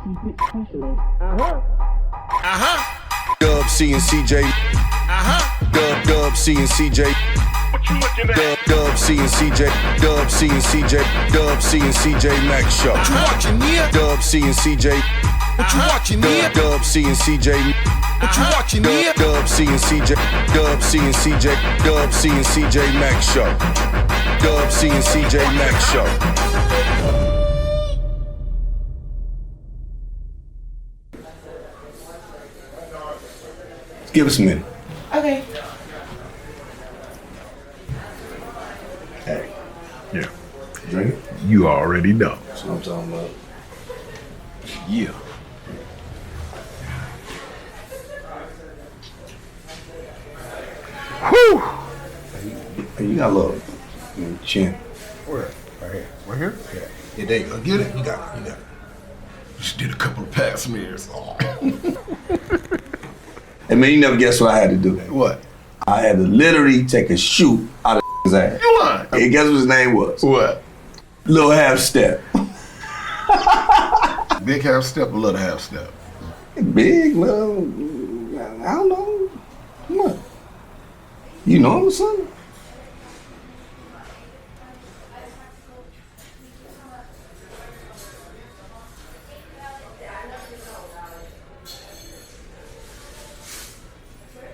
Dub C and CJ. Dub C and CJ. Dub C and CJ. Dub C and CJ. Dub C and CJ Max Show. What you watching here? Dub C and CJ. What you watching here? Dub C and CJ. What you watching here? Dub C and CJ. Dub C and CJ. Dub C and CJ Max Show. Dub C and CJ Max Show. Give us a minute. Okay. Hey. Yeah. Drink it? You already know. That's what I'm talking about. Yeah. Whew! Hey, you got a little chin. Where? Right here. Right here? Yeah. Yeah, there you go. Get it. You got it. You got it. Just did a couple of past smears. Oh. Hey, man, you never guess what I had to do. What? I had to literally take a shoot out of his ass. You lying? Hey, guess what his name was? What? Little Half Step. Big half step or little half step? Big, little, I don't know. What? You know him or something?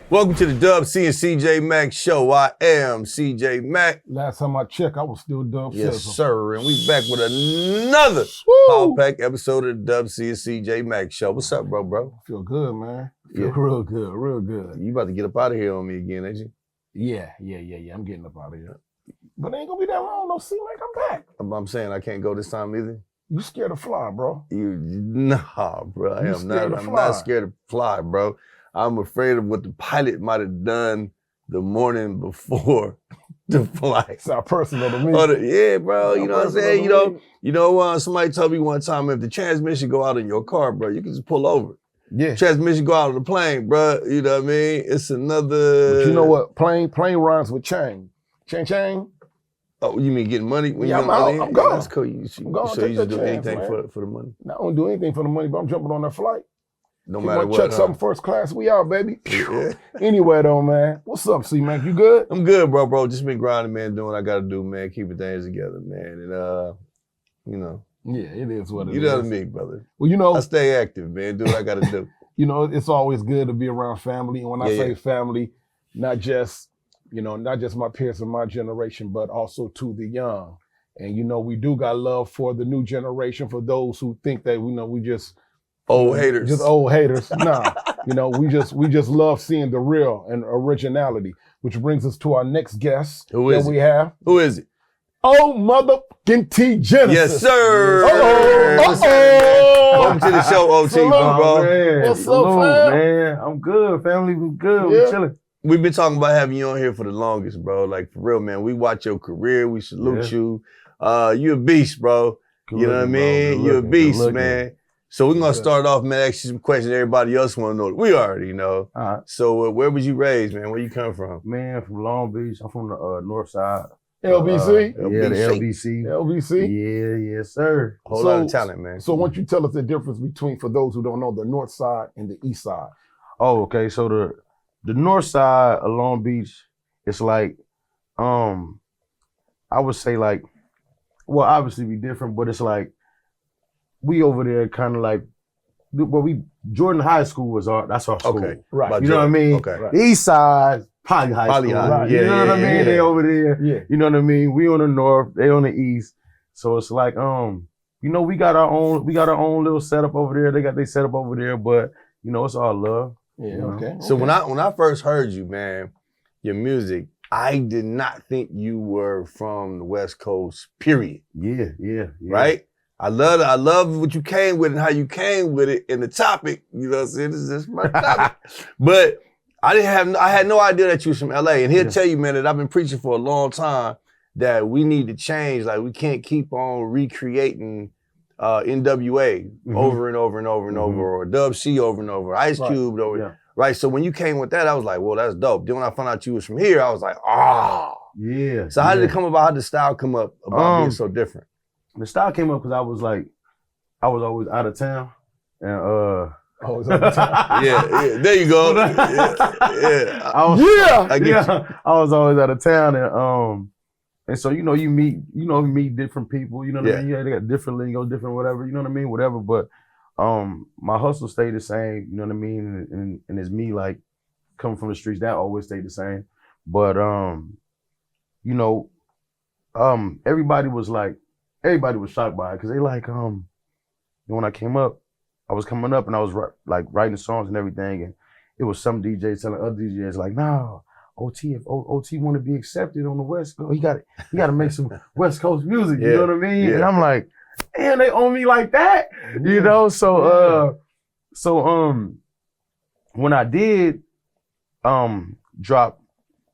Welcome to the Dub C and CJ Mack Show. I am CJ Mack. Last time I checked, I was still Dub Yes, Sizzle. sir. And we back with another Power Pack episode of the Dub C and CJ Mack Show. What's up, bro? Feel good, man. Feel Yeah. real good, real good. You about to get up out of here on me again, ain't you? Yeah. I'm getting up out of here. But it ain't gonna be that long, though. See, like, I'm back. I'm saying I can't go this time either. You scared to fly, bro. Nah, bro. I You am scared not. to I'm fly. not scared to fly, bro. I'm afraid of what the pilot might have done the morning before the flight. Sound personal to me. Yeah, bro. You know what I'm saying? Personal to me. Somebody told me one time if the transmission go out in your car, bro, you can just pull over. Yeah. Transmission go out on the plane, bro. You know what I mean? It's another. But you know what? Plane rhymes with chain. Chain. Oh, you mean getting money? When Yeah, you I'm get money? out. I'm gone. That's cool. I'm gone. So Take you just that do chance, anything man. for the money? Now, I don't do anything for the money, but I'm jumping on that flight. No You matter want what. to check something first class? We out, baby. Yeah. Anyway, though, man. What's up, C-Mac? You good? I'm good, bro. Just been grinding, man, doing what I gotta do, man, keeping things together, man. And you know. Yeah, it is what it is. You know what I mean, brother. Well, you know, I stay active, man. Do what I gotta do. you know, it's always good to be around family. And when I Yeah, say yeah. family, not just my peers of my generation, but also to the young. And, you know, we do got love for the new generation, for those who think that, we just Old haters. Just old haters. Nah, we just love seeing the real and originality, which brings us to our next guest Who is that it? we have. Who is it? Oh, motherfucking T Genasis. Yes, sir. Uh-oh. Welcome to the show, OT, Salute, bro. Man, What's up, salute, fam? man? I'm good. Family, we good. Yeah. We chilling. We've been talking about having you on here for the longest, bro. Like, for real, man. We watch your career. We salute you. You a beast, bro. Good You know what I looking, bro. mean? Good You a looking, beast, good looking. man. So we're going to start off, man, ask you some questions everybody else want to know. We already know. All right. So where was you raised, man? Where you come from? Man, from Long Beach. I'm from the north side. LBC? Yeah, the LBC. LBC. LBC? Yeah, yes, sir. Whole lot of talent, man. So why don't you tell us the difference between, for those who don't know, the north side and the east side? Oh, okay. So the north side of Long Beach, it's like, I would say like, well, obviously be different, but it's like, we over there kind of like, Jordan High School was that's our school. Okay. Right. By You know what I mean? Okay. Right. The east side, Poly High Poly School. High. Right. Yeah, You know what I yeah, mean? yeah. They over there. Yeah. You know what I mean? We on the north, they on the east. So it's like, we got our own little setup over there. They got their setup over there, but it's all love. Yeah, You know? okay. So when I first heard you, man, your music, I did not think you were from the West Coast, period. Yeah. Right? I love what you came with and how you came with it and the topic. You know what I'm saying? This is just my topic. But I had no idea that you was from LA. And he'll tell you, man, that I've been preaching for a long time that we need to change. Like, we can't keep on recreating NWA over and over and over and over, or Dub C over and over, Ice Cube over. Yeah. Right? So when you came with that, I was like, well, that's dope. Then when I found out you was from here, I was like, Yeah. So how did it come about? How did the style come up about being so different? The style came up because I was always out of town. And Oh, it's over time. Yeah, there you go. Yeah. Yeah. I get you. I was always out of town, and so you meet different people. You know what I mean? Yeah, they got different lingo, different whatever. You know what I mean? Whatever. But my hustle stayed the same. You know what I mean? And it's me like coming from the streets. That always stayed the same. But everybody was shocked by it because they like when I came up, I was coming up and I was like writing songs and everything, and it was some DJs telling other DJs like, "Nah, OT, if OT want to be accepted on the West Coast, he got to make some West Coast music." You know what I mean? Yeah. And I'm like, "Damn, they own me like that," you know? So when I did drop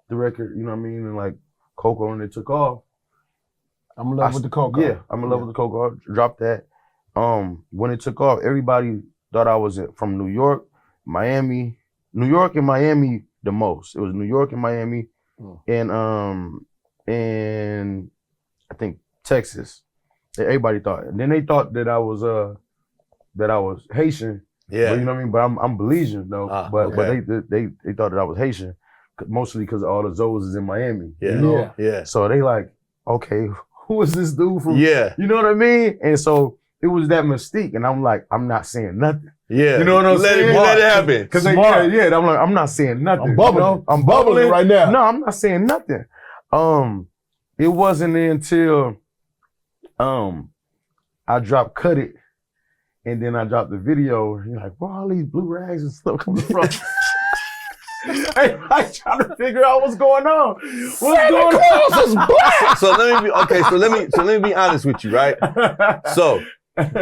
the record, you know what I mean, and like Coco and it took off. I'm in love with the Coco. Yeah, I'm in love with the Coco. Dropped that. When it took off, everybody thought I was from New York and Miami the most. It was New York and Miami, and I think Texas. Everybody thought, and then they thought that I was Haitian. Yeah, but you know what I mean. But I'm Belizean though. But they thought that I was Haitian, mostly because all the Zoes is in Miami. Yeah, you know? yeah. So they like, okay, who is this dude from? Yeah, you know what I mean. And so it was that mystique, and I'm like, I'm not saying nothing. Yeah, you know what I'm saying? Let it happen. Cause I'm like, I'm not saying nothing. I'm bubbling. You know? I'm bubbling right now. No, I'm not saying nothing. It wasn't until I dropped Cut It, and then I dropped the video. And you're like, where all these blue rags and stuff coming from? I trying to figure out what's going on. What's going on? Is black. So let me be honest with you, right? So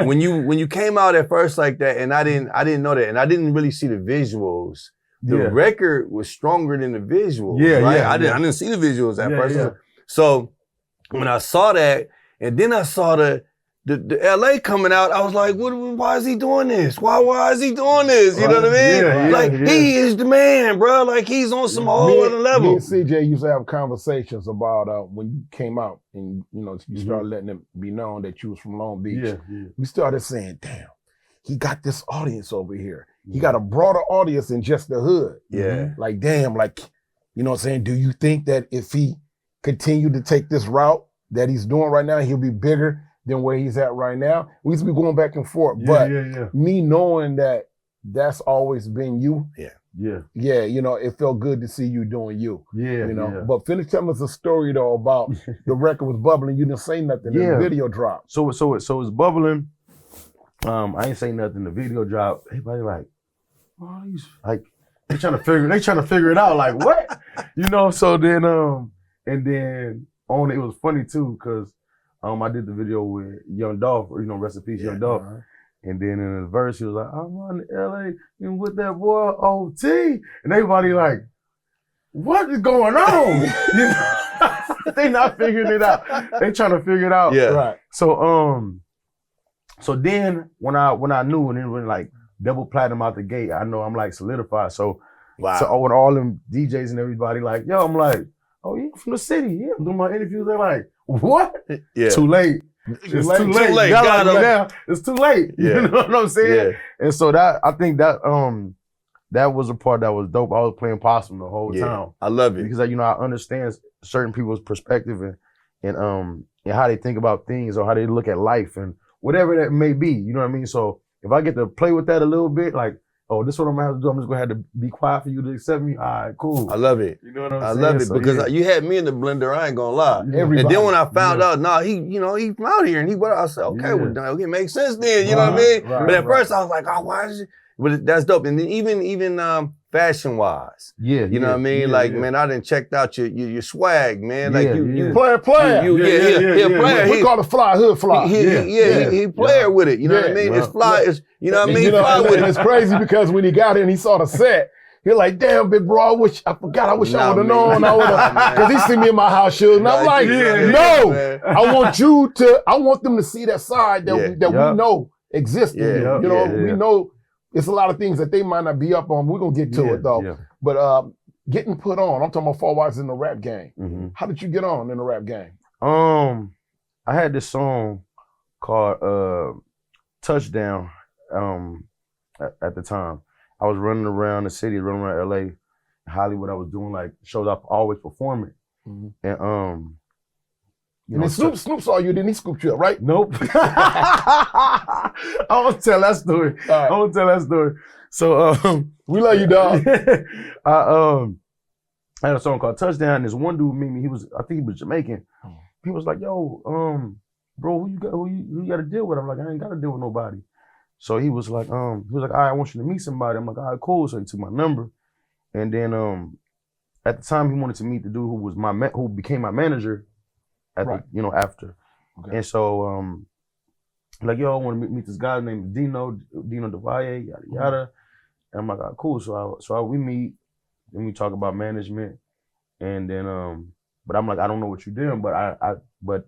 when you came out at first like that, and I didn't know that, and I didn't really see the visuals. The record was stronger than the visuals. Yeah, right? yeah. I didn't see the visuals at first. Yeah. So when I saw that, and then I saw the LA coming out, I was like, why is he doing this? Why is he doing this? You know what I mean? He is the man, bro. Like he's on some whole other level. Me and CJ used to have conversations about when you came out and you started letting it be known that you was from Long Beach. Yeah. We started saying, damn, he got this audience over here. He got a broader audience than just the hood. Yeah. Like, damn, like, you know what I'm saying? Do you think that if he continued to take this route that he's doing right now, he'll be bigger than where he's at right now? We used to be going back and forth, but me knowing that that's always been you. Yeah, it felt good to see you doing you. But finish telling us a story though about the record was bubbling. You didn't say nothing. The video dropped. So it's bubbling. I ain't say nothing. The video dropped. Everybody like, oh, he's like, they trying to figure it out. Like what? So then and then on it was funny too because I did the video with Young Dolph, rest in peace, Young Dolph. And then in his verse, he was like, I'm on LA and with that boy OT. And everybody like, what is going on? They not figuring it out. They trying to figure it out. Yeah. Right. So then when I knew, and then when like double platinum out the gate, I know I'm like solidified. So when all them DJs and everybody like, yo, I'm like, oh, you from the city? Yeah, I'm doing my interviews. They're like, what? Yeah. Too late. It's too late. Now. It's too late. Yeah. You know what I'm saying? Yeah. And so I think that was a part that was dope. I was playing possum the whole time. I love it. Because I understand certain people's perspective and how they think about things or how they look at life and whatever that may be. You know what I mean? So if I get to play with that a little bit, like, oh, this is what I'm gonna have to do. I'm just gonna have to be quiet for you to accept me. All right, cool. I love it. You know what I'm saying? I love it So, because you had me in the blender. I ain't gonna lie. Everybody. And then when I found out, he from out here, and I said, okay, well, it makes sense then. You know what I mean? But at first I was like, oh, why is it? But that's dope. And then even fashion wise, you know what I mean? Man, I done checked out your swag, man. Like you player. He a player. We call it fly, hood fly. He player with it. You know what I mean? It's fly. It's, you know what I mean? Fly with it. It's crazy because when he got in, he saw the set. He's like, damn, big bro, I wish I would have known. Because he see me in my house shoes. And I'm like, no, I want them to see that side that we know exists in you. We know it's a lot of things that they might not be up on. We're going to get to it though. Yeah. But getting put on, I'm talking about far wise in the rap game. Mm-hmm. How did you get on in the rap game? I had this song called Touchdown. at the time. I was running around the city, running around LA, Hollywood. I was doing like shows I always performing. And and then Snoop saw you, then he scooped you up, right? Nope. I won't tell that story. Right. I won't tell that story. So we love you, dog. I had a song called Touchdown, and this one dude meet me. I think he was Jamaican. He was like, "Yo, bro, who you got to deal with?" I'm like, "I ain't got to deal with nobody." So he was like, "All right, I want you to meet somebody." I'm like, "All right, cool." So he took my number, and then at the time he wanted to meet the dude who became my manager. After. Okay. And so, like, yo, I want to meet this guy named Dino DeValle, yada, yada. And I'm like, oh, cool. So we meet, and we talk about management. And then, but I'm like, I don't know what you're doing, but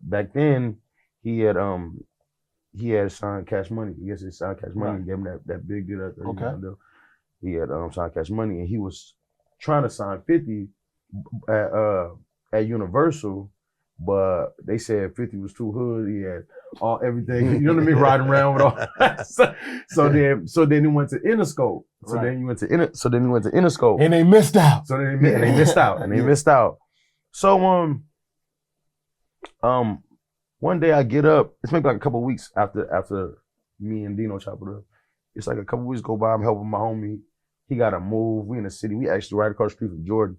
back then he had signed Cash Money. I guess he signed Cash Money. He gave him that big deal, that $30 million deal. He had signed Cash Money, and he was trying to sign 50 at Universal. But they said 50 was too hood. He had everything, you know what I mean, riding around with all that. So then he went to Interscope. So then he went to Interscope. And they missed out. So then they missed out. So one day I get up. It's maybe like a couple of weeks after me and Dino chopped it up. It's like a couple of weeks go by. I'm helping my homie. He got to move. We in the city. We actually right across the street from Jordan.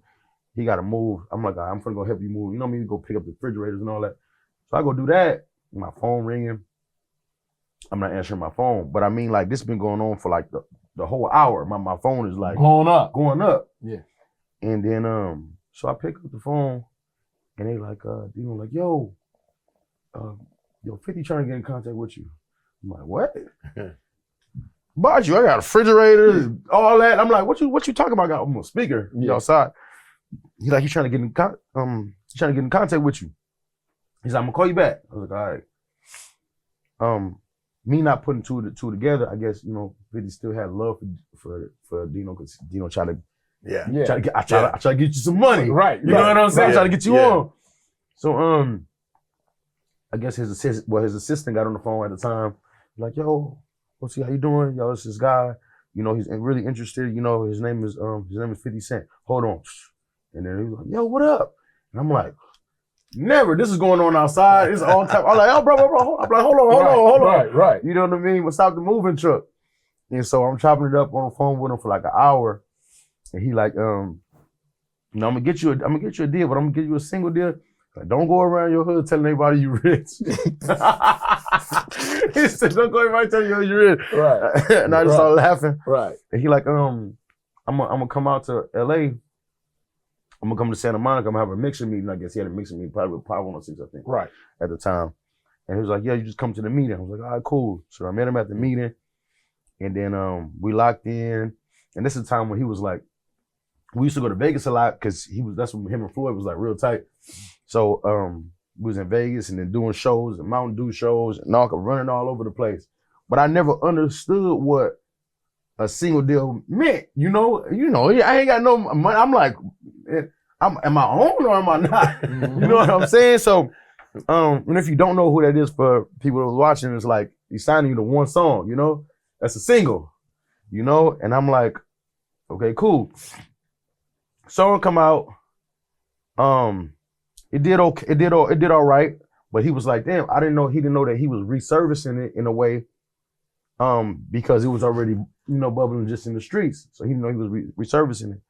He got to move. I'm like, I'm gonna go help you move. You know what I mean? Go pick up the refrigerators and all that. So I go do that. My phone ringing. I'm not answering my phone. But I mean, like, this been going on for like the whole hour. My phone is like going up. Yeah. And then so I pick up the phone and they like, yo, 50 trying to get in contact with you. I'm like, what? Bought you, I got a refrigerator, all that. I'm like, what you talking about? I got a speaker outside. He's like, he's trying to get in contact with you. He's like, I'm gonna call you back. I was like, all right. Me not putting two together, I guess, 50 still had love for Dino, because Dino tried to I try to get you some money. Right. You know what I'm saying? Try to get you on. So I guess his assistant got on the phone at the time, like, yo, what's how you doing? Yo, it's this guy. He's really interested. His name is 50 Cent. Hold on. And then he was like, yo, what up? And I'm like, never. This is going on outside. It's all time. I'm like, oh, bro. I'm like, hold on. Right. You know what I mean? We'll stop the moving truck. And so I'm chopping it up on the phone with him for like an hour. And he like, I'm gonna get you a deal, but I'm gonna give you a single deal. Like, don't go around your hood telling everybody you rich. He said, don't go around telling you you're rich. Right. And I just started laughing. Right. And he like, I'm gonna come out to LA. I'm gonna come to Santa Monica. I'm gonna have a mixer meeting. I guess he had a mixer meeting probably with Power 106, I think. Right. At the time. And he was like, yeah, you just come to the meeting. I was like, all right, cool. So I met him at the meeting. And then we locked in. And this is the time when he was like, we used to go to Vegas a lot because that's when him and Floyd was like real tight. So we was in Vegas and then doing shows and Mountain Dew shows and all running all over the place. But I never understood what a single deal meant. I ain't got no money. I'm like, am I on or am I not? Mm-hmm. You know what I'm saying? So, and if you don't know who that is for people that are watching, it's like he's signing you to one song, That's a single, And I'm like, okay, cool. Song come out. It did okay. It did all right. But he was like, damn, he didn't know that he was resurfacing it in a way, because it was already, bubbling just in the streets. So he didn't know he was resurfacing it.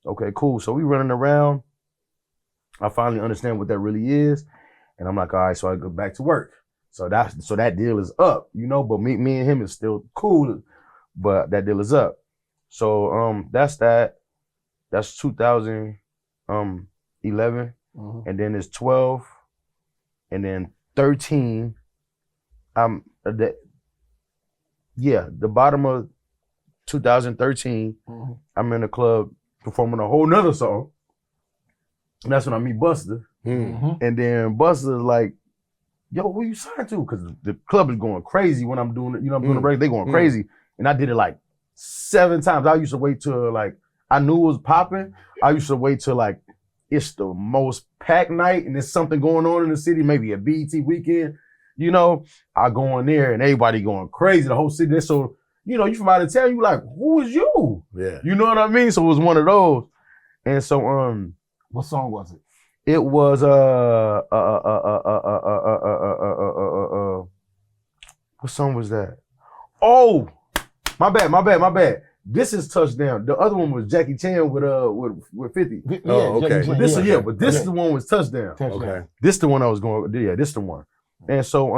Okay, cool. So we running around. I finally understand what that really is. And I'm like, all right, so I go back to work. So that deal is up, but me and him is still cool, but that deal is up. So that's that. That's 2011. Mm-hmm. And then it's 12. And then 13. The bottom of 2013, mm-hmm. I'm in a club performing a whole nother song. And that's when I meet Buster. Mm-hmm. And then Buster's like, yo, who you signed to? Because the club is going crazy when I'm doing it. I'm doing the break, they going crazy. And I did it like 7 times. I used to wait till like, I knew it was popping. I used to wait till like, it's the most packed night and there's something going on in the city, maybe a BET weekend. I go in there and everybody going crazy. The whole city, they're so you know, you from out of town, you like, who is you? Yeah. You know what I mean? So it was one of those. And so What song was it? it was what song was that? Oh, my bad. This is Touchdown. The other one was Jackie Chan with 50. Oh, okay. But this is the one was Touchdown. Okay. This the one I was going. Yeah, this the one. And so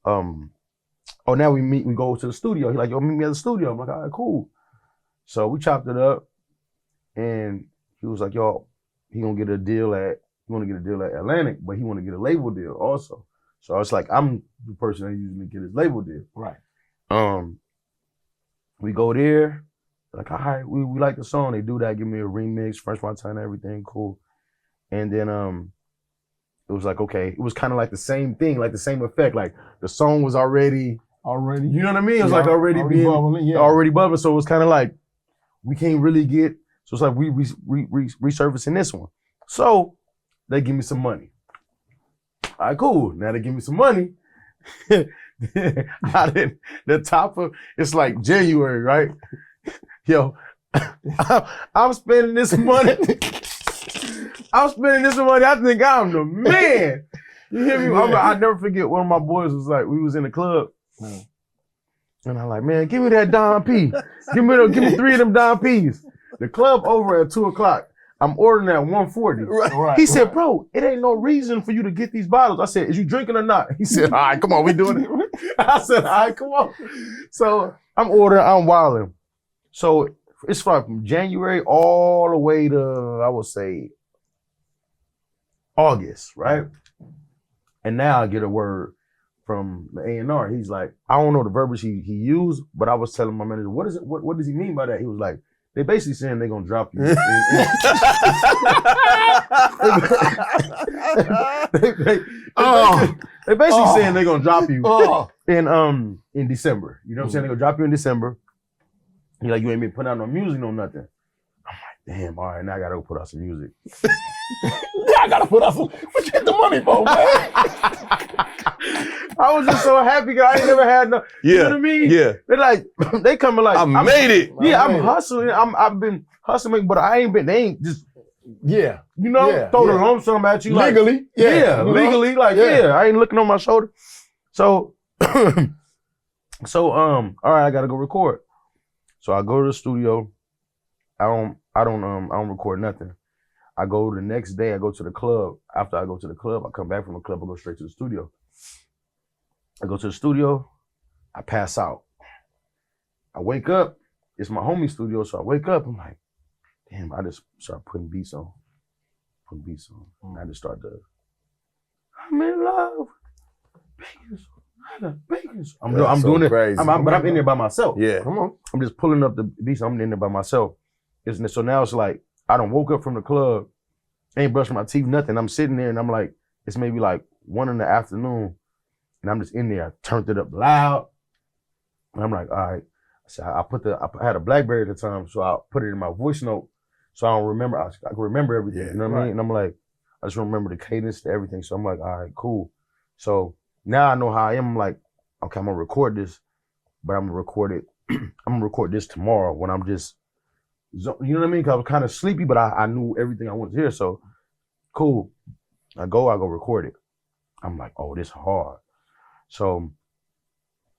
oh, now we go to the studio. He's like, yo, meet me at the studio. I'm like, all right, cool. So we chopped it up, and he was like, yo, he want to get a deal at Atlantic, but he want to get a label deal also. So I was like, I'm the person that usually get his label deal. Right. We go there, like, all right, we like the song. They do that, give me a remix, French Montana, everything, cool. And then it was like, okay, it was kind of like the same thing, like the same effect. Like the song was already, you know what I mean? It was like already bubbling. So it was kind of like, we can't really get, so it's like we resurfacing this one. So they give me some money. All right, cool. Now they give me some money. The top of, it's like January, right? Yo, I'm spending this money. I think I'm the man. You hear me? I never forget, one of my boys was like, we was in the club. And I'm like, man, give me that Don P. Give me 3 of them Don P's. The club over at 2:00. I'm ordering at 1:40. Right. He said, bro, it ain't no reason for you to get these bottles. I said, is you drinking or not? He said, all right, come on, we doing it. I said, all right, come on. So I'm ordering, I'm wilding. So it's from January all the way to, I would say, August, right? And now I get a word from the A&R. He's like, I don't know the verbiage he used, but I was telling my manager, what is it? What does he mean by that? He was like, they basically saying they're gonna drop you. They basically saying they're gonna drop you in December. You know what I'm saying? They're gonna drop you in December. He's like, you ain't been putting out no music, no nothing. I'm like, damn, all right, now I gotta go put out some music. I gotta put out some. What you get the money for, man? I was just so happy because I ain't never had no. Yeah. You know what I mean? Yeah. They're like, they coming like, I made it. Yeah, I'm hustling. I've been hustling, but I ain't been. They ain't just. Yeah. You know, throw the lump sum at you legally. Like, yeah, legally. Like, I ain't looking on my shoulder. So, all right, I gotta go record. So I go to the studio. I don't record nothing. I go the next day, I go to the club. After I go to the club, I come back from the club, I go straight to the studio. I go to the studio, I pass out. I wake up, it's my homie studio, so I wake up, I'm like, damn, I just start putting beats on. And I just start to, I'm in love with bacon. I'm doing it, crazy. but I'm in there by myself. Yeah. Come on. I'm just pulling up the beats, I'm in there by myself. Isn't it? So now it's like, I done woke up from the club, ain't brushed my teeth, nothing. I'm sitting there and I'm like, it's maybe like 1 PM, and I'm just in there. I turned it up loud, and I'm like, all right. So I had a BlackBerry at the time, so I put it in my voice note, so I don't remember. I can remember everything. You know what I mean? And I'm like, I just remember the cadence to everything. So I'm like, all right, cool. So now I know how I am. I'm like, okay, I'm gonna record this, but I'm gonna record it. I'm gonna record this tomorrow when I'm just. You know what I mean? Cause I was kind of sleepy, but I knew everything I wanted to hear. So, cool. I go record it. I'm like, oh, this hard. So,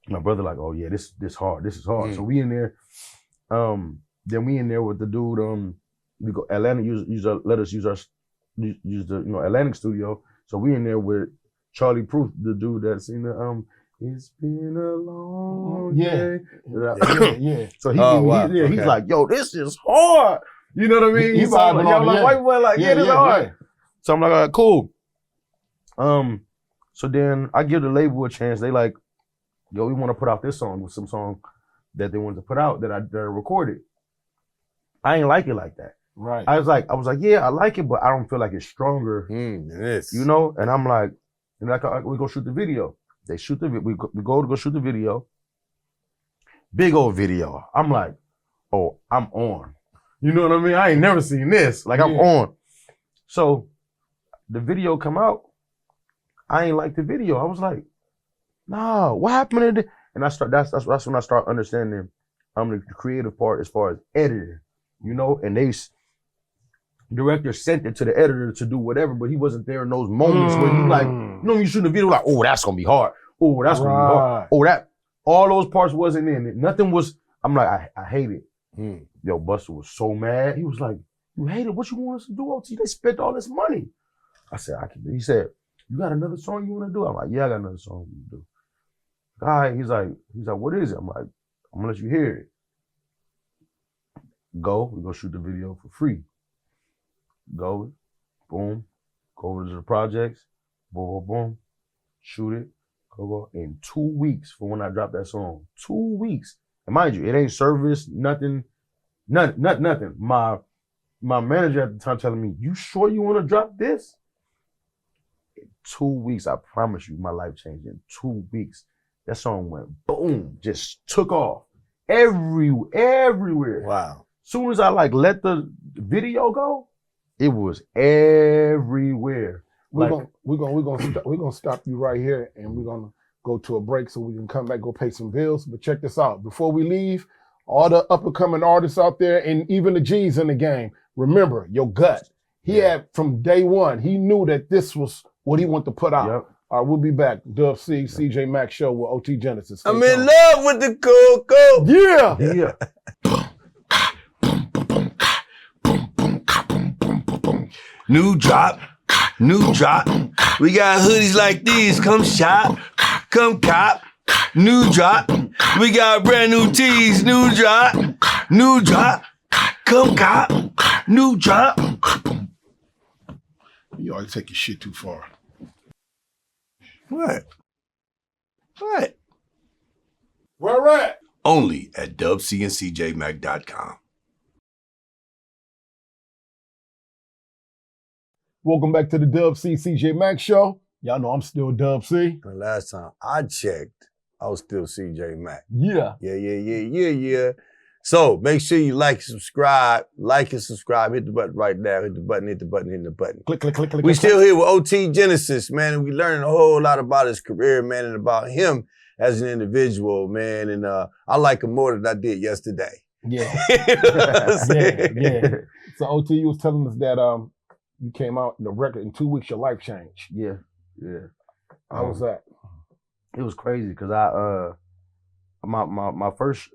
my brother like, oh yeah, this hard. This is hard. So we in there. Then we in there with the dude. We go Atlantic. Let us use the Atlantic studio. So we in there with Charlie Proof, the dude that's in the It's been a long day. Yeah. So he's like, yo, this is hard. You know what I mean? He's like, like, white boy, like, this is hard. Yeah. So I'm like, all right, cool. So then I give the label a chance. They like, yo, we want to put out this song with some song that they wanted to put out that I recorded. I ain't like it like that. Right. I was like, yeah, I like it, but I don't feel like it's stronger. You know? And I'm like, we go shoot the video. They shoot the video. We go shoot the video. Big old video. I'm like, oh, I'm on. You know what I mean? I ain't never seen this. Like, I'm on. So the video come out. I ain't like the video. I was like, nah, what happened to this? And that's when I start understanding the creative part as far as editing, you know, and director sent it to the editor to do whatever, but he wasn't there in those moments where you like, you know, you shoot a video like, oh, that's gonna be hard. Oh, that's gonna be hard. Oh, all those parts wasn't in it. Nothing was, I'm like, I hate it. Yo, Buster was so mad. He was like, you hate it? What you want us to do, OT? They spent all this money. I said, he said, you got another song you wanna do? I'm like, yeah, I got another song you do. All right, he's like, what is it? I'm like, I'm gonna let you hear it. We go shoot the video for free. Go, boom, go over to the projects, boom, boom, boom, shoot it, go. In 2 weeks from when I dropped that song, 2 weeks. And mind you, it ain't service, nothing. My manager at the time telling me, you sure you want to drop this? In 2 weeks, I promise you, my life changed in 2 weeks. That song went boom, just took off everywhere. Wow. Soon as I like let the video go, it was everywhere. We're gonna stop you right here, and we're gonna go to a break so we can come back, go pay some bills. But check this out. Before we leave, all the up and coming artists out there, and even the G's in the game, remember your gut. He had from day one, he knew that this was what he wanted to put out. Yep. All right, we'll be back. Dub C, CJ Max Show with OT Genasis. Stay I'm in tuned. love with the cocoa. Yeah. Yeah. New drop. We got hoodies like these. Come shop, come cop. New drop. We got brand new tees. New drop. Come cop. New drop. You always take your shit too far. What? Where at? Only at dubcandcjmac.com. Welcome back to the Dub C CJ Max Show. Y'all know I'm still Dub C. The last time I checked, I was still CJ Mac. Yeah. Yeah. So make sure you like and subscribe. Hit the button right now. Hit the button. Click. We still here with OT Genasis, man, and we learning a whole lot about his career, man, and about him as an individual, man. And I like him more than I did yesterday. Yeah. You know what I'm saying? Yeah. So OT, you was telling us that you came out the record in 2 weeks, your life changed. Yeah. How was that? It was crazy because my first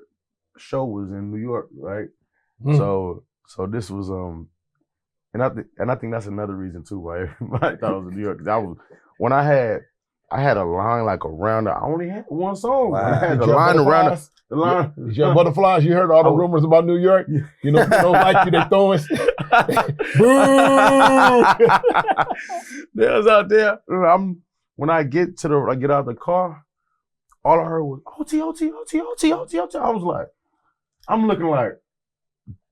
show was in New York, right? So this was and I think that's another reason too why everybody thought it was in New York. Because I had a line like around. I only had one song. Wow. I had the Did you have line around butterflies? the line. Did you have butterflies? You heard all the rumors about New York? You know, they don't like you, they throwing. Boo! They was out there. When I get out of the car, all I heard was OT. I was like, I'm looking like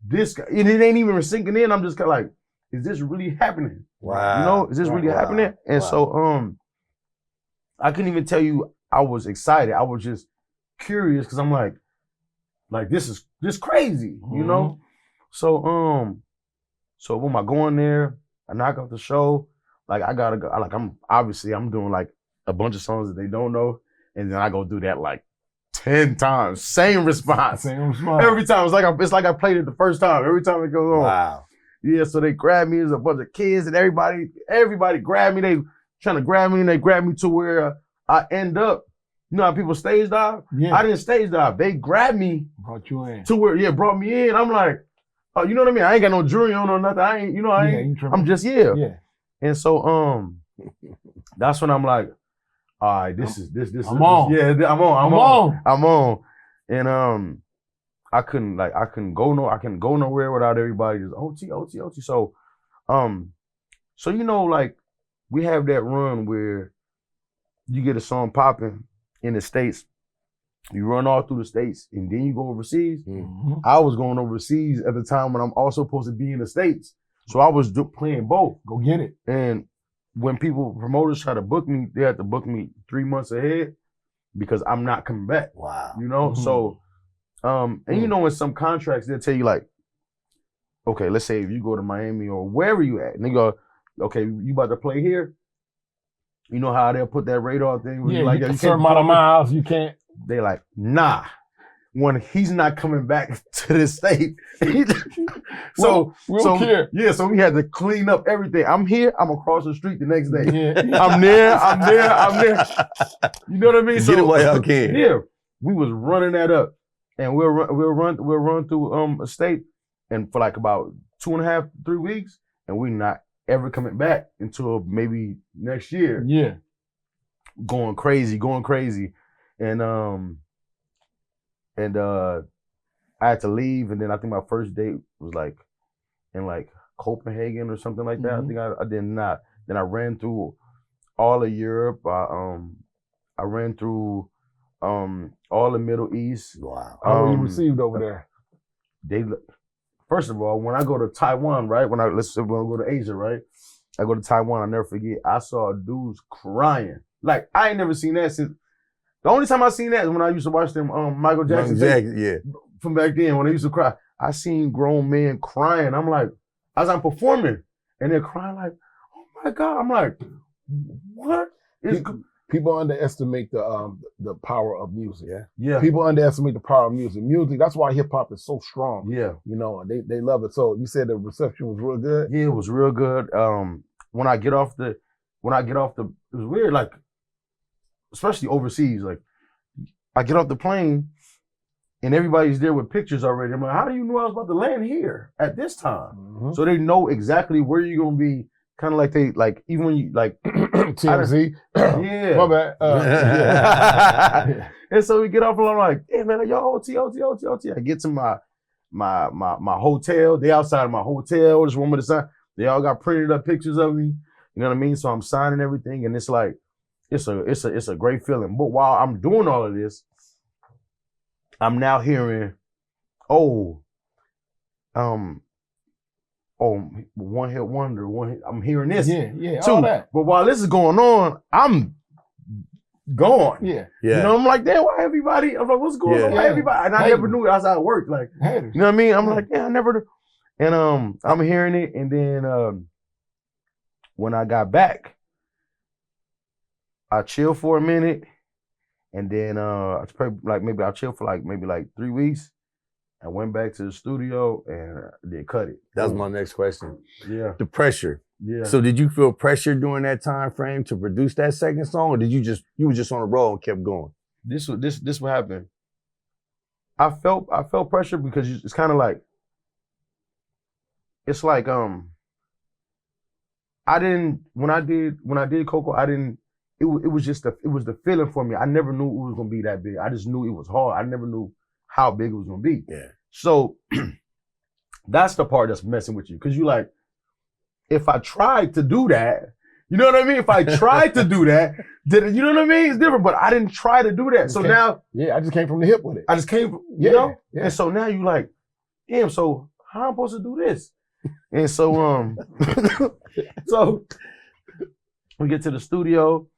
this guy, and it ain't even sinking in. I'm just kind of like, is this really happening? Wow. You know, is this really happening? And so, I couldn't even tell you I was excited. I was just curious because I'm like this is crazy, you know? So when I go in there, I knock out the show, like I gotta go, like I'm doing like a bunch of songs that they don't know, and then I go do that like 10 times. Same response. Every time. It's like I played it the first time. Every time it goes on. Wow. Yeah, so they grab me, there's a bunch of kids, and everybody grabbed me. They trying to grab me, and they grabbed me to where I end up. You know how people stage dive? Yeah. I didn't stage dive. They grabbed me Brought you in. to where, brought me in. I'm like, oh, you know what I mean? I ain't got no jewelry on or nothing. I'm just, Yeah. And so, that's when I'm like, all right, this is. I'm on. Yeah, I'm on. And, I couldn't go nowhere without everybody just OT. So, you know, like we have that run where you get a song popping in the States, you run all through the States, and then you go overseas. I was going overseas at the time when I'm also supposed to be in the States. So I was playing both. Go get it. And when promoters try to book me, they have to book me 3 months ahead because I'm not coming back. Wow. You know? So, and you know, in some contracts, they'll tell you like, okay, let's say if you go to Miami or wherever you at, and they go, okay, you about to play here? You know how they'll put that radar thing? Where Yeah, like, you you a certain can't amount of perform it? miles, you can't. They like, nah. When he's not coming back to the state. So we don't care. Yeah, so we had to clean up everything. I'm here, I'm across the street the next day. Yeah. I'm there. You know what I mean? Get it while y'all can. Yeah. We was running that up. And we'll run through a state and for like about 2.5, 3 weeks, and we're not ever coming back until maybe next year. Yeah. Going crazy. And I had to leave, and then I think my first date was like in like Copenhagen or something like that. I think I did not. Then I ran through all of Europe. I ran through all the Middle East. Wow. How were you received over there? First of all, when I go to Taiwan, right? When I go to Asia, right? I go to Taiwan, I'll never forget. I saw dudes crying. Like I ain't never seen that since. The only time I seen that is when I used to watch them Michael Jackson. Yeah. From back then when they used to cry. I seen grown men crying. I'm like, as I'm performing, and they're crying like, oh my God. I'm like, what? People underestimate the power of music. Yeah. People underestimate the power of music. Music, that's why hip hop is so strong. Yeah. You know, they love it. So you said the reception was real good? Yeah, it was real good. When I get off the, it was weird, like, especially overseas, like, I get off the plane and everybody's there with pictures already. I'm like, how do you know I was about to land here at this time? Mm-hmm. So they know exactly where you're going to be, kind of like they, like, even when you, like, TMZ? Yeah. My bad. Yeah. And so we get off and I'm like, hey man, like, yo, OT. I get to my hotel. They outside of my hotel, this room at the side. They all got printed up pictures of me. You know what I mean? So I'm signing everything, and it's like, it's a great feeling. But while I'm doing all of this, I'm now hearing, one hit wonder, I'm hearing this. Yeah, too. all that. But while this is going on, I'm gone. Yeah. You know, I'm like, damn, why everybody? I'm like, what's going on? Why everybody? And I never knew that's how it worked. Like, Haters. you know what I mean? I'm like, yeah, I never knew. And I'm hearing it, and then when I got back, I chilled for a minute, and then I chilled for maybe 3 weeks. I went back to the studio and they cut it. That was my next question. Yeah. The pressure. Yeah. So did you feel pressure during that time frame to produce that second song, or did you were just on a roll and kept going? This what happened. I felt pressure because it's kind of like, it's like when I did Coco, it was the feeling for me. I never knew it was gonna be that big. I just knew it was hard. I never knew how big it was gonna be. Yeah. So that's the part that's messing with you, because you like, if I tried to do that, you know what I mean? If I tried to do that, you know what I mean? It's different, but I didn't try to do that. So now, I just came from the hip with it. I just came, you know? Yeah. And so now you like, damn, so how am I supposed to do this? And so, so we get to the studio,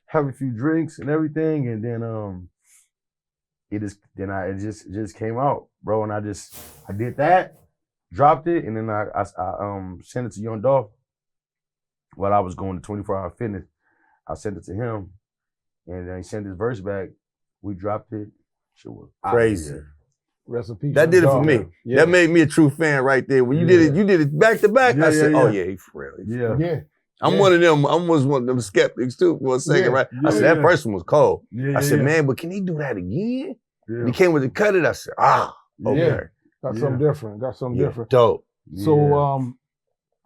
have a few drinks and everything, and then it just came out, bro. And I did that, dropped it, and then I sent it to Young Dolph while I was going to 24-hour fitness. I sent it to him, and then he sent his verse back. We dropped it. Shit was crazy. Rest in peace. That did it for me. Yeah. That made me a true fan right there. When you did it back to back. I said, oh yeah, he for real. Yeah. I'm one of them. I was one of them skeptics too for a second, right? I said, that first one was cold. I said, man, but can he do that again? Yeah. He came with the cut it. I said, okay. Got something different. Dope. So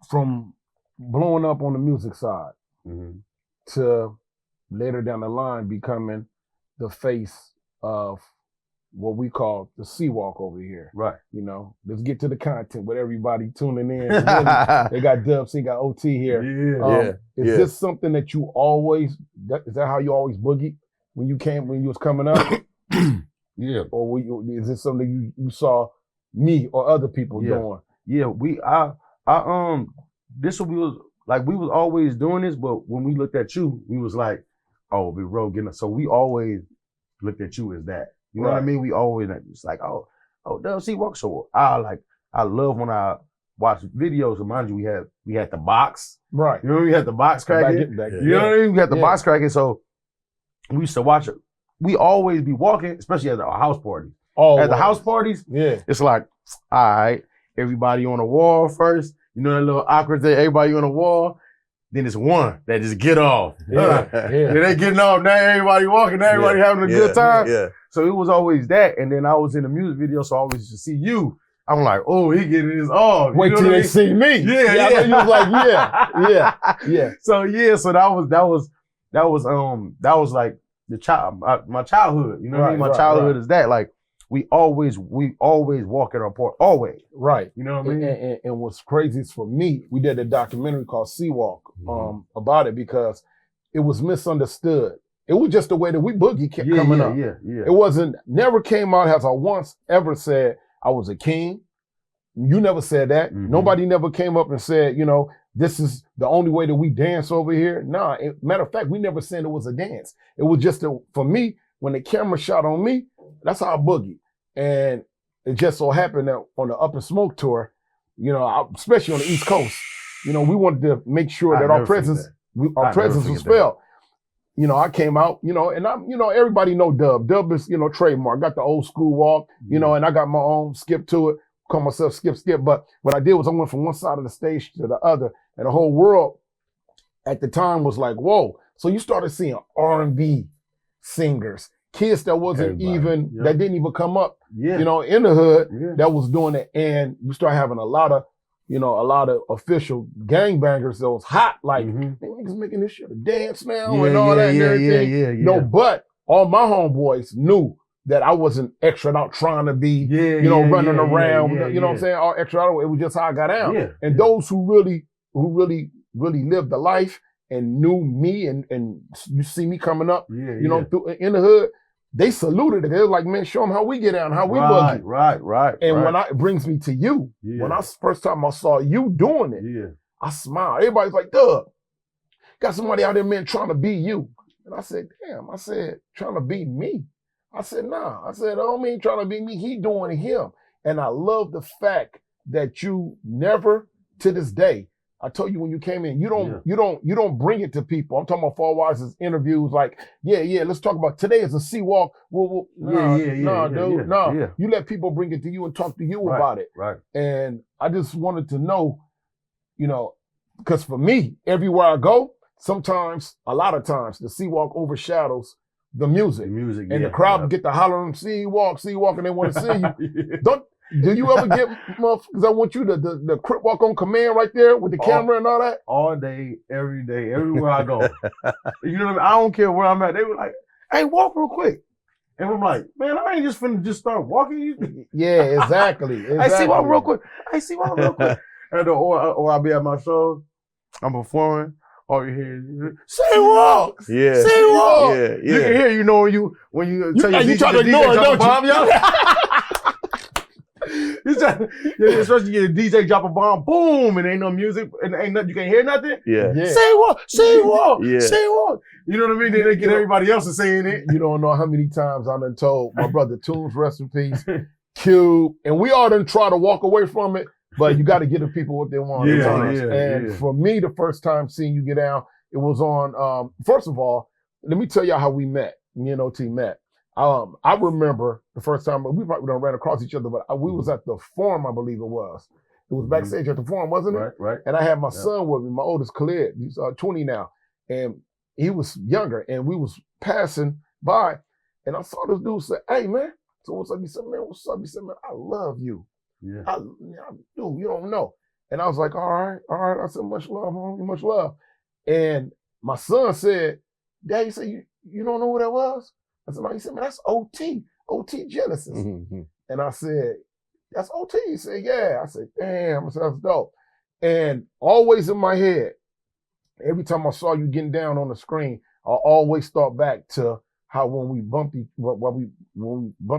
from blowing up on the music side to later down the line becoming the face of what we call the C-Walk over here. Right. You know, let's get to the content with everybody tuning in. They got Dub C, got OT here. Is this something that you always, is that how you always boogie when you was coming up? Yeah. Or is this something you saw me or other people doing? Yeah, this what we was always doing this, but when we looked at you, we was like, oh, we road getting us. So we always looked at you as that. You know what I mean? We always, it's like, oh, Dub C-Walk. So I love when I watch videos. Mind you, we had the box. Right. You know what I mean? You had the box cracking. Back- You know what I mean? We got the Yeah. box cracking. So we used to watch it. We always be walking, especially at our house parties. At the house parties, yeah, it's like, all right, everybody on the wall first. You know that little awkward thing, everybody on the wall. Then it's one that just get off. yeah. And they getting off. Now everybody walking. Now everybody having a good time. Yeah. So it was always that. And then I was in the music video, so I always used to see you. I'm like, oh, he getting his off. You Wait know till what I they mean? see me. Yeah, I know you was like, yeah. So that was like the my childhood. You know what I mean? My childhood is that. Like we always walk in our port. Always. Right. You know what I mean? And what's crazy is for me, we did a documentary called C-Walk about it because it was misunderstood. It was just the way that we boogie kept coming up. Yeah. It never came out as I once ever said I was a king. You never said that. Nobody never came up and said, you know, this is the only way that we dance over here. Nah, matter of fact, we never said it was a dance. It was just for me, when the camera shot on me, that's how I boogie. And it just so happened that on the Up in Smoke tour, you know, especially on the East Coast, you know, we wanted to make sure that our presence was felt. You know, I came out, you know, and I'm, you know, everybody know Dub. Dub is, you know, trademark. Got the old school walk, you know, and I got my own skip to it. Call myself Skip. But what I did was I went from one side of the stage to the other, and the whole world at the time was like, whoa. So you started seeing R&B singers, kids that wasn't that didn't even come up, you know, in the hood that was doing it. And you start having a lot of official gangbangers that was hot, like, man, niggas making this shit a dance now and all that and everything. Yeah. No, but all my homeboys knew that I wasn't extra out trying to be, running around, you know what I'm saying, all extra out. It was just how I got out. And those who really lived the life and knew me and you see me coming up, you know, in the hood, they saluted it. They was like, man, show them how we get out and how we boogie. Right. And it brings me to you. When first time I saw you doing it, I smiled. Everybody's like, Doug, got somebody out there, man, trying to be you. And I said, damn, trying to be me. I said, nah. I said, I don't mean trying to be me. He doing him. And I love the fact that you never, to this day, I told you when you came in, you don't bring it to people. I'm talking about Far Wise's interviews, like, let's talk about today is a C-Walk. You let people bring it to you and talk to you about it. Right. And I just wanted to know, you know, because for me, everywhere I go, a lot of times, the C-Walk overshadows the music. And the crowd get to hollering, C-Walk, and they want to see you. Do you ever get, motherfuckers, I want you the crip walk on command right there with the camera and all that? All day, every day, everywhere I go. You know what I mean? I don't care where I'm at. They were like, hey, walk real quick. And I'm like, man, I ain't just finna just start walking. Yeah, exactly. Hey, C-Walk real quick. And or I'll be at my show, I'm performing. All you hear is C-Walk. Yeah. C-Walk. Yeah. You can hear, you know, when you tell your try to ignore it, don't bomb, especially you get a DJ drop a bomb, boom, and ain't no music, and ain't nothing, you can't hear nothing. Yeah. C-Walk. C-Walk. You know what I mean? Then they get everybody else to saying it. You don't know how many times I done told my brother Tunes, rest in peace, Cube, and we all done try to walk away from it. But you got to give the people what they want. For me, the first time seeing you get down, it was on, first of all, let me tell y'all how we met. Me and OT met. I remember the first time, we probably done ran across each other, but we was at the Forum, I believe it was. It was backstage at the Forum, wasn't it? Right. And I had my son with me, my oldest Khalid. He's 20 now. And he was younger, and we was passing by, and I saw this dude say, hey, man. So what's up? He said, man, what's up? He said, man, I love you. Yeah. I do, you don't know. And I was like, all right. I said, much love, homie, much love. And my son said, Dad, you said, you don't know who that was? I said, no. He said, man, that's OT Genasis. Mm-hmm. And I said, that's OT. He said, yeah. I said, damn. I said, that's dope. And always in my head, every time I saw you getting down on the screen, I always thought back to how when we bumped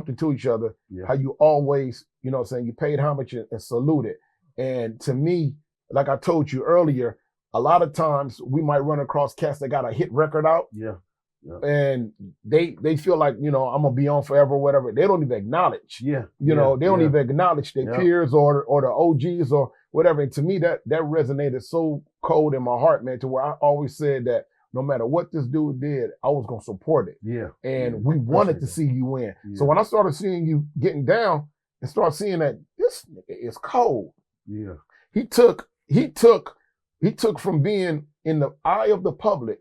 into each other, how you always, you know what I'm saying, you paid homage and saluted. And to me, like I told you earlier, a lot of times we might run across cats that got a hit record out. Yeah. And they feel like, you know, I'm gonna be on forever or whatever. They don't even acknowledge. Yeah. You know, they don't even acknowledge their peers or the OGs or whatever. And to me, that resonated so cold in my heart, man, to where I always said that no matter what this dude did, I was gonna support it. Yeah. And we wanted to see you win. Yeah. So when I started seeing you getting down and start seeing that this nigga is cold. Yeah. He took from being in the eye of the public,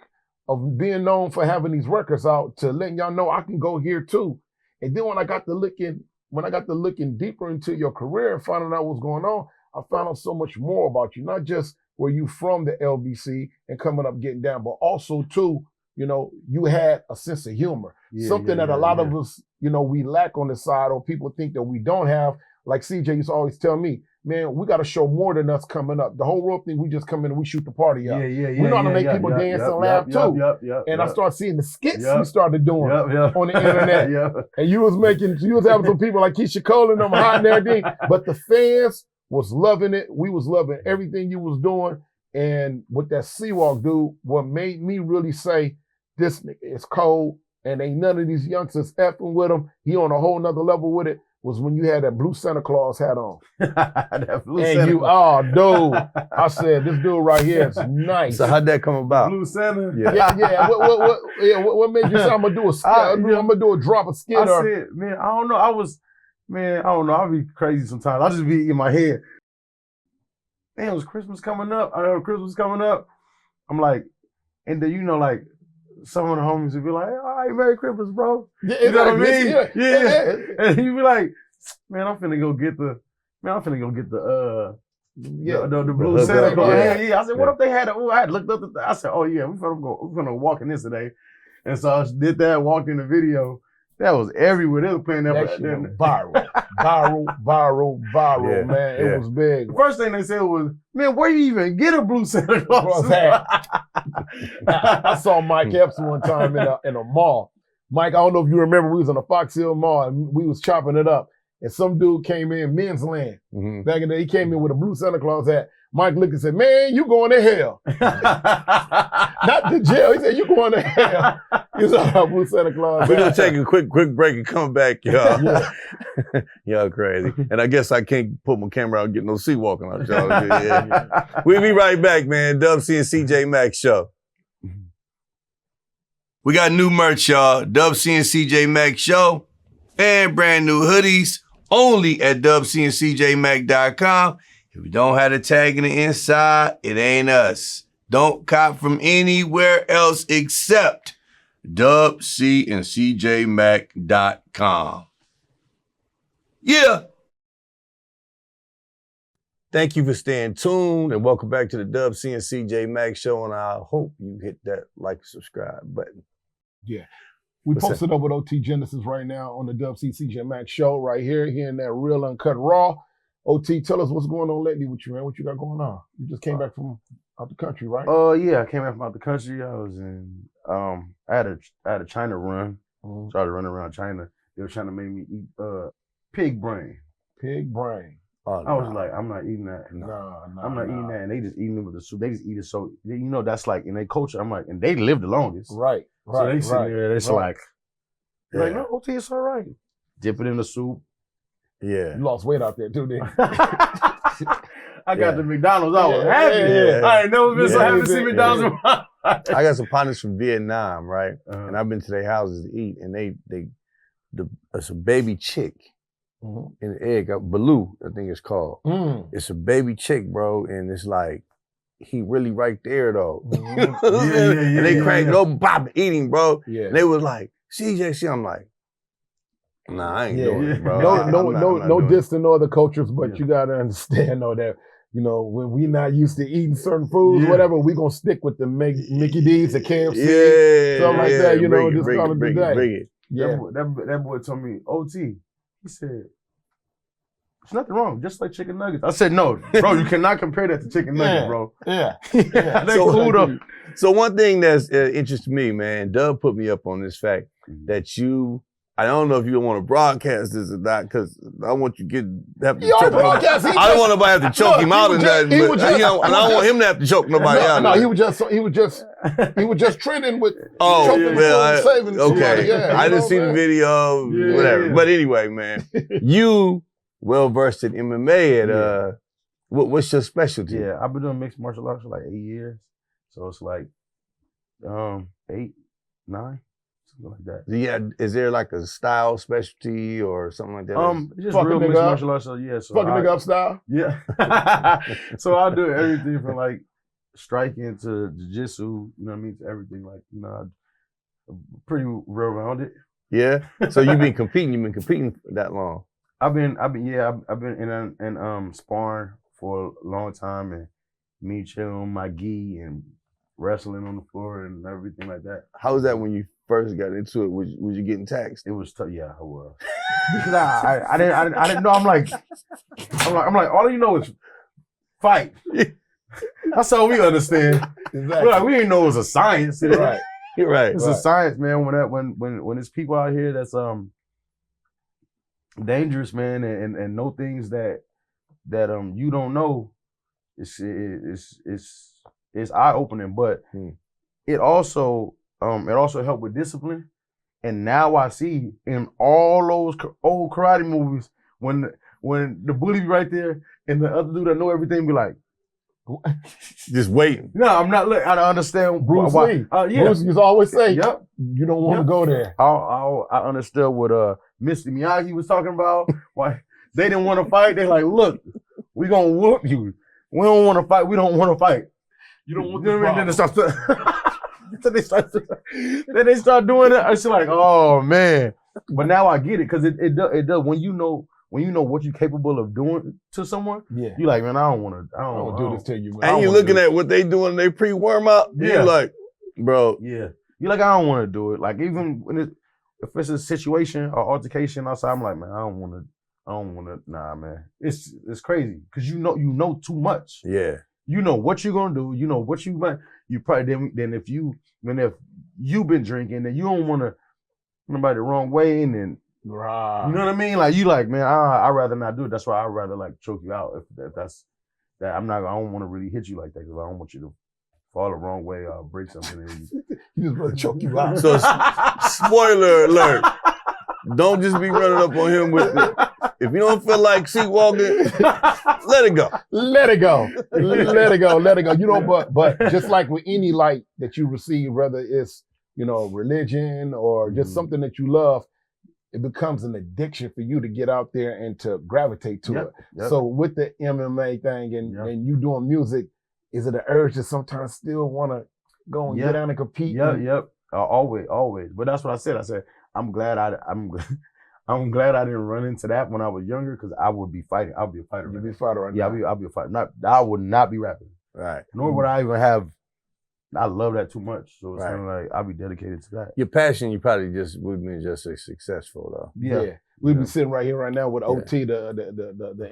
of being known for having these records out, to letting y'all know I can go here too. And then when I got to looking deeper into your career and finding out what's going on, I found out so much more about you. Not just were you from the LBC and coming up getting down, but also too, you know, you had a sense of humor. Something that a lot of us, you know, we lack on the side, or people think that we don't have. Like CJ used to always tell me, man, we got to show more than us coming up. The whole road thing, we just come in and we shoot the party up. We know how to make people dance and laugh too. And I started seeing the skits we started doing on the internet. And you was having some people like Keisha Cole and them hot and everything, but the fans was loving it. We was loving everything you was doing. And with that C-Walk, dude, what made me really say, this nigga is cold and ain't none of these youngsters effing with him. He on a whole nother level with it, was when you had that blue Santa Claus hat on. That blue and Santa you, Claus. Oh, dude, I said, this dude right here is nice. So how'd that come about? Blue Santa. Yeah. What made you say I'm gonna do a skit? I'm gonna do a drop of skit? I said, man, I don't know. I don't know. I'll be crazy sometimes. I'll just be in my head. Man, it was Christmas coming up. I know Christmas coming up. I'm like, and then, you know, like, some of the homies would be like, all right, Merry Christmas, bro. Yeah, you know what I mean? Yeah. And you'd be like, man, I'm finna go get the blue Santa Claus. Yeah. I said, what if they had I had looked up I said, oh yeah, we're gonna walk in this today. And so I did that, walked in the video. That was everywhere. They were playing that shit viral, man. It was big. The first thing they said was, man, where you even get a blue Santa Claus? I saw Mike Epps one time in a mall. Mike, I don't know if you remember, we was in a Fox Hill mall and we was chopping it up. And some dude came in, Men's Land. Back in the day, he came in with a blue Santa Claus hat. Mike looked and said, man, you going to hell. Not to jail. He said, you going to hell. He saw blue Santa Claus. We're going to take a quick break and come back, y'all. Y'all crazy. And I guess I can't put my camera out and get no C-Walkin out, y'all. We'll be right back, man. Dub C and CJ Max Show. We got new merch, y'all. Dub C and CJ Max Show. And brand new hoodies only at dubcandcjmac.com. If you don't have the tag in the inside, it ain't us. Don't cop from anywhere else except dubcandcjmac.com. Yeah. Thank you for staying tuned and welcome back to the Dub C and CJ Mac Show. And I hope you hit that like and subscribe button. Yeah. We posted up with OT Genasis right now on the Dub C CJ Mac Show right here, hearing that real uncut raw. OT, tell us what's going on lately with you, man. What you got going on? You just came back from out the country, right? Yeah, I came back from out the country. I was in I had a China run. Started running around China. They were trying to make me eat pig brain. Pig brain. I was like, I'm not eating that. I'm not eating that. And they just eating it with the soup. They just eat it so, you know, that's like in their culture. I'm like, and they live the longest. Right. So they sitting there, it's like, no, OT, it's all right. Dip it in the soup. Yeah. You lost weight out there too, didn't you? I got the McDonald's. I was happy. I ain't never been so happy to see McDonald's. I got some partners from Vietnam, right? And I've been to their houses to eat, and it's a baby chick in the egg, Baloo, I think it's called. It's a baby chick, bro, and it's like, he really right there though. And they cranked no bop eating, bro. And they was like, CJ, I'm like, nah, I ain't doing it, bro. No diss to no other cultures, but you gotta understand though that, you know, when we not used to eting certain foods, whatever, we gonna stick with the Mickey D's, the KFC, something like that, you know, just call it the day. Bring it. Yeah. That boy told me, OT, he said, there's nothing wrong, just like chicken nuggets. I said, no, bro, you cannot compare that to chicken nuggets, bro. So one thing that's interests me, man, Dub put me up on this fact that I don't know if you want to broadcast this or not, because I want you to have to choke him. I don't want nobody to have to choke him out or nothing, but and I don't want him to have to choke nobody out. No, he was just trending with saving somebody. Yeah, I didn't see the video, whatever. But anyway, man, you well versed in MMA What's your specialty? Yeah, I've been doing mixed martial arts for like 8 years. So it's like 8, 9, something like that. Yeah, is there like a style specialty or something like that? It's just Fucking real nigga mixed up. martial arts. So yeah, so Fucking nigga up style. Yeah. So I do everything from like striking to jiu-jitsu, you know what I mean, to everything. Like, you know, I'm pretty well-rounded. Yeah. So you've been competing that long. I've been in sparring for a long time, and me chilling on my gi and wrestling on the floor and everything like that. How was that when you first got into it? Was you getting taxed? It was tough. Yeah, I was. Because I didn't know. I'm like, all you know is fight. That's all we understand. Exactly. Like, we didn't know it was a science. Right. You're right. It's a science, man. When there's people out here that's dangerous, man, and know things that you don't know, it's eye opening. But it also helped with discipline. And now I see in all those old karate movies when the bully be right there and the other dude that know everything be like, just waiting. no, I'm not. I don't understand. Bruce why. Lee. Yeah. Bruce used to always say, Yep. you don't want to go there. I understood what Mr. Miyagi was talking about. Why they didn't want to fight. They like, look, we gonna whoop you. We don't want to fight. We don't want to fight. You don't want You know what I mean? Then they start doing it. It's like, oh man. But now I get it because it does when you know what you're capable of doing to someone. Yeah. You like, man, I don't want to do this to you, man. And you're looking at what they doing, they pre-warm up. Yeah. You're like, bro. Yeah. You're like, I don't want to do it. Like, even when if it's a situation or altercation outside, I'm like, man, I don't want to, nah, man. It's crazy. Because you know too much. Yeah. You know what you're gonna do, you know what you might, you probably then if you've been drinking, then you don't want to nobody the wrong way, and then right. you know what I mean? Like, you like, man, I'd rather not do it. That's why I'd rather like choke you out if that's that. I don't want to really hit you like that because I don't want you to fall the wrong way or break something. And He just want to choke you out. So spoiler alert. Don't just be running up on him with it. If you don't feel like C-Walkin, let it go. Let it go. Let it go. Let it go. You know, but just like with any light that you receive, whether it's, you know, religion or just something that you love, it becomes an addiction for you to get out there and to gravitate to it. Yep. So with the MMA thing and you doing music, is it an urge to sometimes still want to go and get down and compete? Yep. Always. But that's what I said. I said, I'm glad I didn't run into that when I was younger because I would be fighting. I'll be a fighter. You'd be a fighter right now. I'll be a fighter. I would not be rapping. Right. Nor would I even have. I love that too much. So it's kind of like I'll be dedicated to that. Your passion, you probably just wouldn't be just as successful though. Yeah. We'd be sitting right here right now with OT, the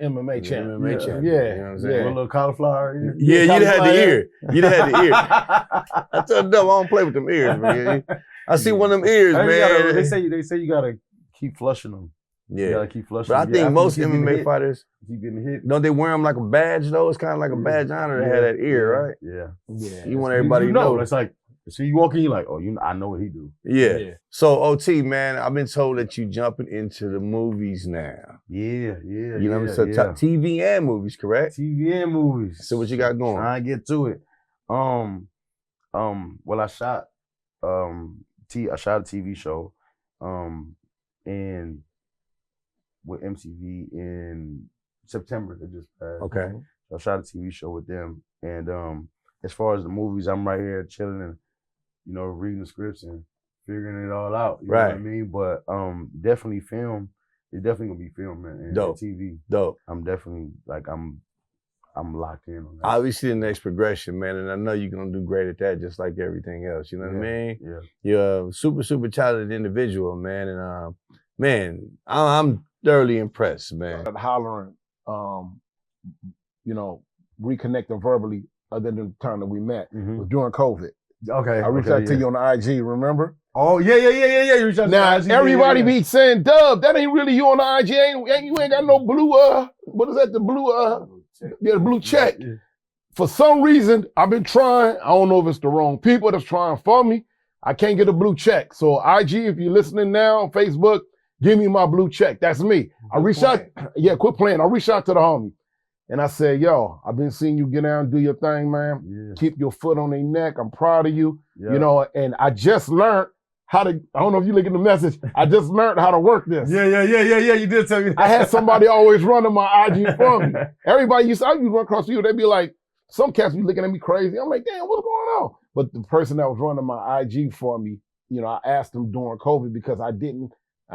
MMA champ. MMA champ. Yeah. You know what I'm saying? With a little cauliflower. Yeah, you'd have had the ear. You'd have had the ear. I tell them, I don't play with them ears, man. I see one of them ears, man. They say you gotta keep flushing them. Yeah. You gotta keep flushing But I them. think After most you keep MMA hit, fighters, keep getting hit. don't they wear them like a badge though? It's kind of like a badge honor to have that ear, right? Yeah. You want everybody to know. It's like, so you walk in, you're like, oh, I know what he do. Yeah. So OT, man, I've been told that you jumping into the movies now. Yeah. You know what I'm saying? So TV and movies, correct? TV and movies. So what you got going? I get to it. Well, I shot a TV show, and with MTV in September that just passed. Okay. So I shot a TV show with them, and as far as the movies, I'm right here chilling and, you know, reading the scripts and figuring it all out. You know what I mean? But definitely film. It's definitely gonna be film and TV. Dope. I'm definitely like I'm locked in on that. Obviously the next progression, man, and I know you're gonna do great at that just like everything else. You know what I mean? Yeah. You're a super, super talented individual, man. And man, I'm thoroughly impressed, man. Hollering, you know, reconnecting verbally other than the time that we met was during COVID. Okay. I reached out to you on the IG, remember? Oh, yeah. You reached out now, to the IG, everybody be saying, Dub, that ain't really you on the IG. You ain't got no blue, what is that, the blue check. Yeah. For some reason, I've been trying. I don't know if it's the wrong people that's trying for me. I can't get a blue check. So IG, if you're listening now, Facebook, give me my blue check. That's me. I reached out. Yeah, quit playing. I reached out to the homie. And I said, yo, I've been seeing you get down and do your thing, man. Yeah. Keep your foot on their neck. I'm proud of you. Yeah. You know, and I just learned how to, I don't know if you look at the message, I just learned how to work this. Yeah. You did tell me that. I had somebody always running my IG for me. Everybody used to, I used to run across you, they'd be like, some cats be looking at me crazy. I'm like, damn, what's going on? But the person that was running my IG for me, you know, I asked them during COVID because I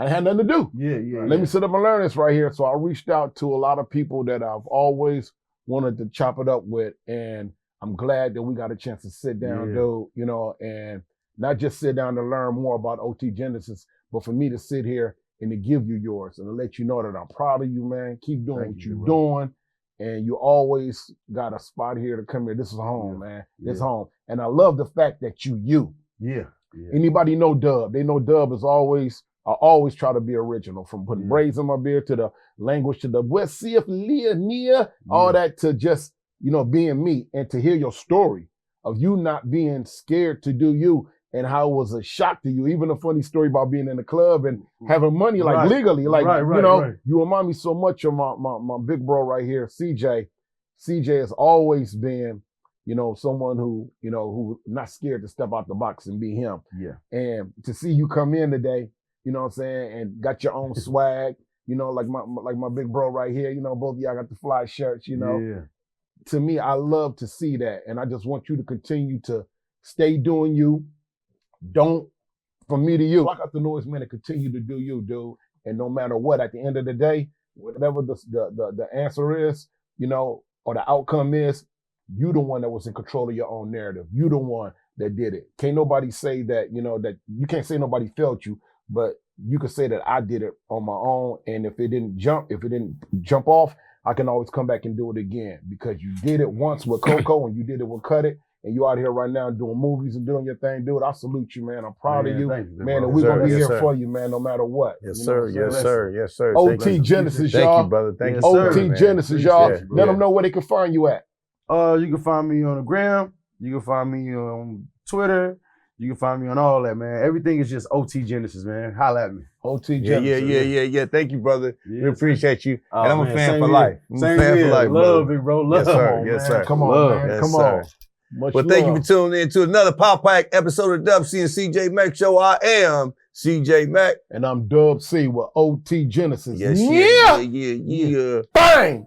had nothing to do. Yeah. Let me sit up and learn this right here. So I reached out to a lot of people that I've always wanted to chop it up with. And I'm glad that we got a chance to sit down, dude, you know, and not just sit down to learn more about OT Genasis, but for me to sit here and to give you yours and to let you know that I'm proud of you, man. Keep doing what you're doing. And you always got a spot here to come here. This is home, man. This home. And I love the fact that you. Yeah. Anybody know Dub? They know Dub is always, I always try to be original, from putting braids in my beard to the language to the West Sea of Leah, all that to just, you know, being me, and to hear your story of you not being scared to do you and how it was a shock to you. Even a funny story about being in the club and having money, like legally, like, you know, you remind me so much of my big bro right here, CJ. CJ has always been, you know, someone who, you know, who not scared to step out the box and be him. Yeah. And to see you come in today, you know what I'm saying, and got your own swag, you know, like my big bro right here, you know, both of y'all got the fly shirts, you know. Yeah. To me, I love to see that. And I just want you to continue to stay doing you. Don't, from me to you, block out the noise, man, and continue to do you, dude. And no matter what, at the end of the day, whatever the answer is, you know, or the outcome is, you the one that was in control of your own narrative. You the one that did it. Can't nobody say that, you know, that you can't say nobody felt you, but you could say that I did it on my own. And if it didn't jump off, I can always come back and do it again, because you did it once with Coco and you did it with Cut It. And you out here right now doing movies and doing your thing, dude. I salute you, man. I'm proud of you, man. And we're gonna be here for you, man, no matter what. Yes, sir. Yes, sir. Yes, sir. OT Genasis, y'all. Thank you, brother. Thank you, OT Genasis, y'all. Let them know where they can find you at. You can find me on the gram. You can find me on Twitter. You can find me on all that, man. Everything is just OT Genasis, man. Holla at me. OT Genasis. Yeah. Thank you, brother. We appreciate you. And I'm a fan for life. I'm a fan for life, love, big bro. Love. Yes, sir. Yes, sir. Come on, man. Come on. Well, thank you for tuning in to another Pop Pack episode of Dub C and CJ Mack Show. I am CJ Mack. And I'm Dub C with OT Genasis. Yes, yeah. Bang!